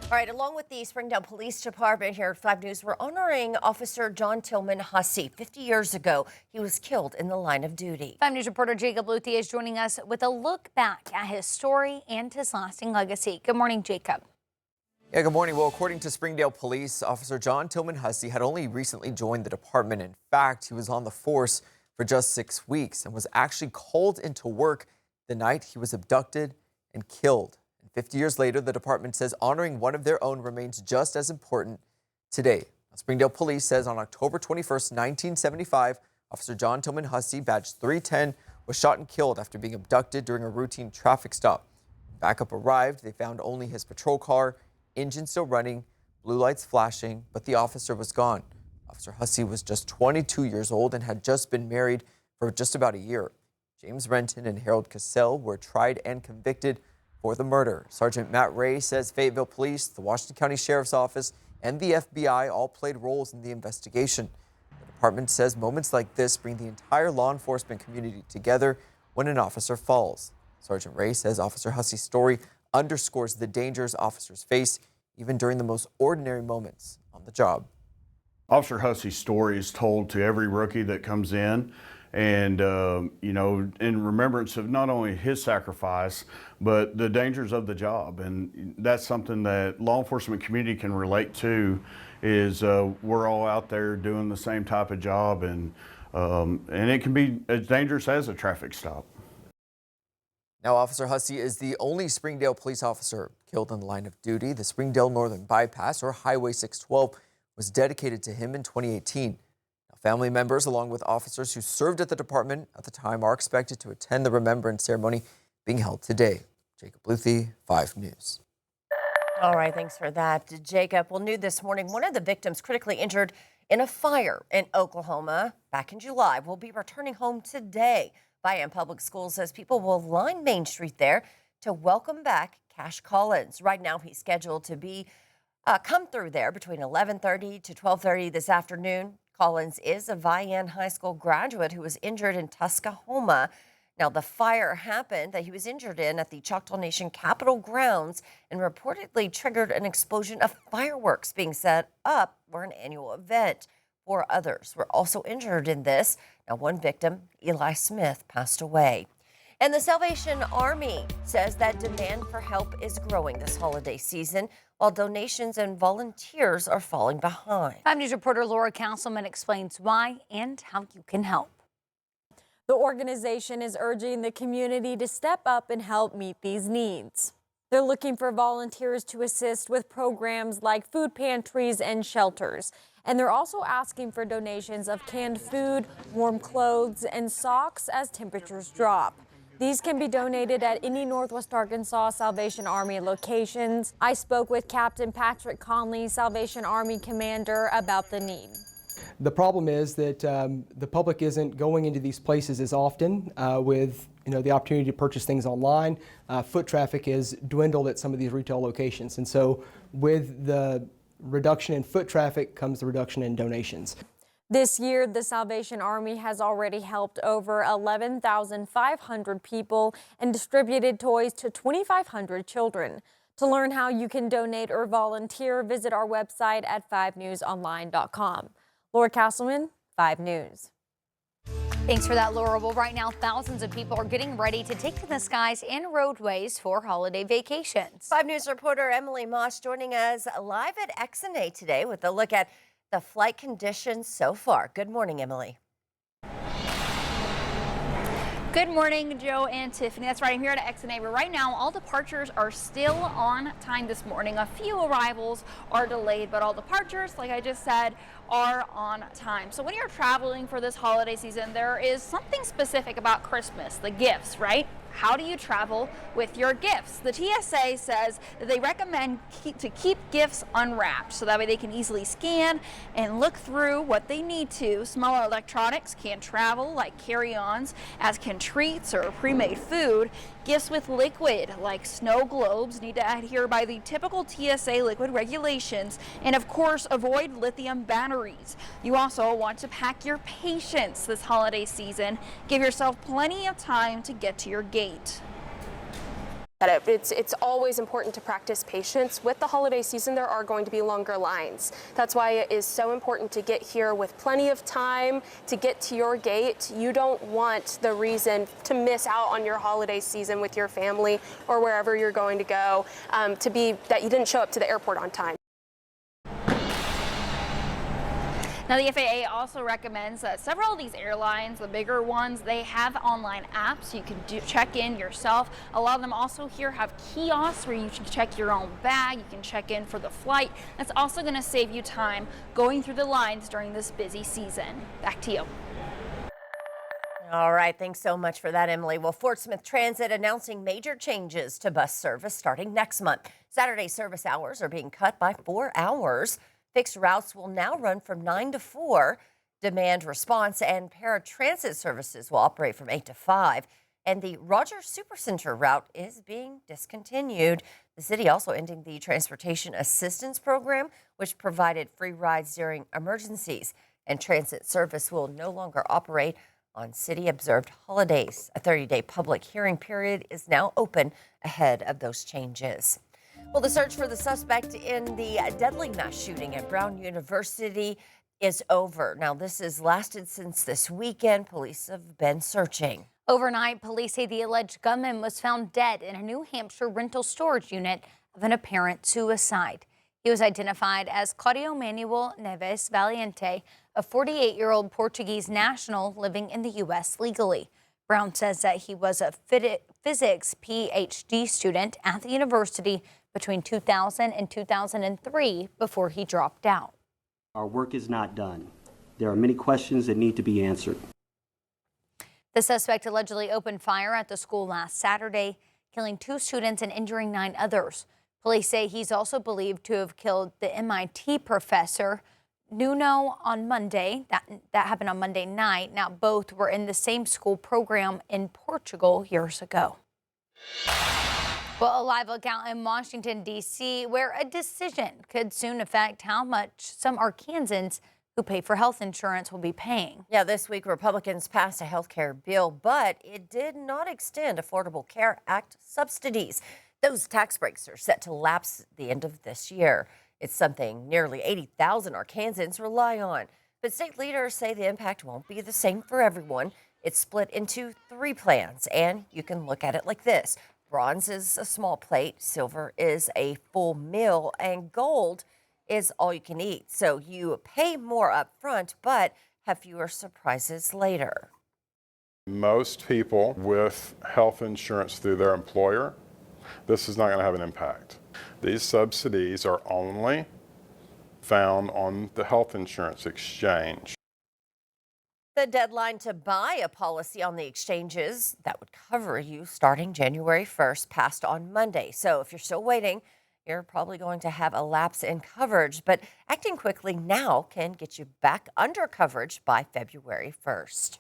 All right, along with the Springdale Police Department here at 5 News, we're honoring Officer John Tillman Hussey. 50 years ago, he was killed in the line of duty. 5 News reporter Jacob Luthi is joining us with a look back at his story and his lasting legacy. Good morning, Jacob. Yeah, good morning. Well, according to Springdale Police, Officer John Tillman Hussey had only recently joined the department. In fact, he was on the force for just 6 weeks and was actually called into work the night he was abducted and killed. 50 years later, the department says honoring one of their own remains just as important today. Springdale Police says on October 21st, 1975, Officer John Tillman Hussey, badge 310, was shot and killed after being abducted during a routine traffic stop. When backup arrived, they found only his patrol car, engine still running, blue lights flashing, but the officer was gone. Officer Hussey was just 22 years old and had just been married for just about a year. James Renton and Harold Cassell were tried and convicted for the murder. Sergeant Matt Ray says Fayetteville Police, the Washington County Sheriff's Office, and the FBI all played roles in the investigation. The department says moments like this bring the entire law enforcement community together when an officer falls. Sergeant Ray says Officer Hussey's story underscores the dangers officers face, even during the most ordinary moments on the job. Officer Hussey's story is told to every rookie that comes in. And, in remembrance of not only his sacrifice, but the dangers of the job. And that's something that law enforcement community can relate to, is we're all out there doing the same type of job, and it can be as dangerous as a traffic stop. Now, Officer Hussey is the only Springdale police officer killed in the line of duty. The Springdale Northern Bypass, or Highway 612, was dedicated to him in 2018. Family members, along with officers who served at the department at the time, are expected to attend the remembrance ceremony being held today. Jacob Luthi, 5 News. All right, thanks for that, Jacob. Well, new this morning, one of the victims critically injured in a fire in Oklahoma back in July will be returning home today. Vian Public Schools says people will line Main Street there to welcome back Cash Collins. Right now, he's scheduled to be come through there between 11:30 to 12:30 this afternoon. Collins is a Vian High School graduate who was injured in Tuscaloosa. Now, the fire happened that he was injured in at the Choctaw Nation Capitol grounds and reportedly triggered an explosion of fireworks being set up for an annual event. 4 others were also injured in this. Now, one victim, Eli Smith, passed away. And the Salvation Army says that demand for help is growing this holiday season, while donations and volunteers are falling behind. 5 News reporter Laura Castleman explains why and how you can help. The organization is urging the community to step up and help meet these needs. They're looking for volunteers to assist with programs like food pantries and shelters. And they're also asking for donations of canned food, warm clothes, and socks as temperatures drop. These can be donated at any Northwest Arkansas Salvation Army locations. I spoke with Captain Patrick Conley, Salvation Army commander, about the need. The problem is that the public isn't going into these places as often with the opportunity to purchase things online. Foot traffic has dwindled at some of these retail locations, and so with the reduction in foot traffic comes the reduction in donations. This year, the Salvation Army has already helped over 11,500 people and distributed toys to 2,500 children. To learn how you can donate or volunteer, visit our website at 5newsonline.com. Laura Castleman, 5 News. Thanks for that, Laura. Well, right now, thousands of people are getting ready to take to the skies and roadways for holiday vacations. 5 News reporter Emily Moss joining us live at XNA today with a look at the flight conditions so far. Good morning, Emily. Good morning, Joe and Tiffany. That's right, I'm here at XNA, but right now all departures are still on time this morning. A few arrivals are delayed, but all departures, like I just said, are on time. So when you're traveling for this holiday season, there is something specific about Christmas, the gifts, right? How do you travel with your gifts? The TSA says that they recommend to keep gifts unwrapped so that way they can easily scan and look through what they need to. Smaller electronics can't travel, like carry-ons, as can treats or pre-made food. Gifts with liquid, like snow globes, need to adhere by the typical TSA liquid regulations, and of course avoid lithium batteries. You also want to pack your patience this holiday season. Give yourself plenty of time to get to your gate. It's always important to practice patience. With the holiday season, there are going to be longer lines. That's why it is so important to get here with plenty of time to get to your gate. You don't want the reason to miss out on your holiday season with your family or wherever you're going to go to be that you didn't show up to the airport on time. Now, the FAA also recommends that several of these airlines, the bigger ones, they have online apps. You can check in yourself. A lot of them also here have kiosks where you can check your own bag. You can check in for the flight. That's also going to save you time going through the lines during this busy season. Back to you. All right, thanks so much for that, Emily. Well, Fort Smith Transit announcing major changes to bus service starting next month. Saturday service hours are being cut by 4 hours. Fixed routes will now run from 9 to 4. Demand response and paratransit services will operate from 8 to 5. And the Rogers Supercenter route is being discontinued. The city also ending the Transportation Assistance Program, which provided free rides during emergencies. And transit service will no longer operate on city-observed holidays. A 30-day public hearing period is now open ahead of those changes. Well, the search for the suspect in the deadly mass shooting at Brown University is over. Now, this has lasted since this weekend. Police have been searching. Overnight, police say the alleged gunman was found dead in a New Hampshire rental storage unit of an apparent suicide. He was identified as Claudio Manuel Neves Valiente, a 48-year-old Portuguese national living in the U.S. legally. Brown says that he was a physics PhD student at the university between 2000 and 2003 before he dropped out. Our work is not done. There are many questions that need to be answered. The suspect allegedly opened fire at the school last Saturday, killing 2 students and injuring 9 others. Police say he's also believed to have killed the MIT professor Nuno on Monday. That happened on Monday night. Now, both were in the same school program in Portugal years ago. Well, a live lookout in Washington, D.C., where a decision could soon affect how much some Arkansans who pay for health insurance will be paying. Yeah, this week Republicans passed a health care bill, but it did not extend Affordable Care Act subsidies. Those tax breaks are set to lapse at the end of this year. It's something nearly 80,000 Arkansans rely on. But state leaders say the impact won't be the same for everyone. It's split into 3 plans, and you can look at it like this. Bronze is a small plate, silver is a full meal, and gold is all you can eat. So you pay more up front, but have fewer surprises later. Most people with health insurance through their employer, this is not going to have an impact. These subsidies are only found on the health insurance exchange. The deadline to buy a policy on the exchanges that would cover you starting January 1st passed on Monday. So if you're still waiting, you're probably going to have a lapse in coverage. But acting quickly now can get you back under coverage by February 1st.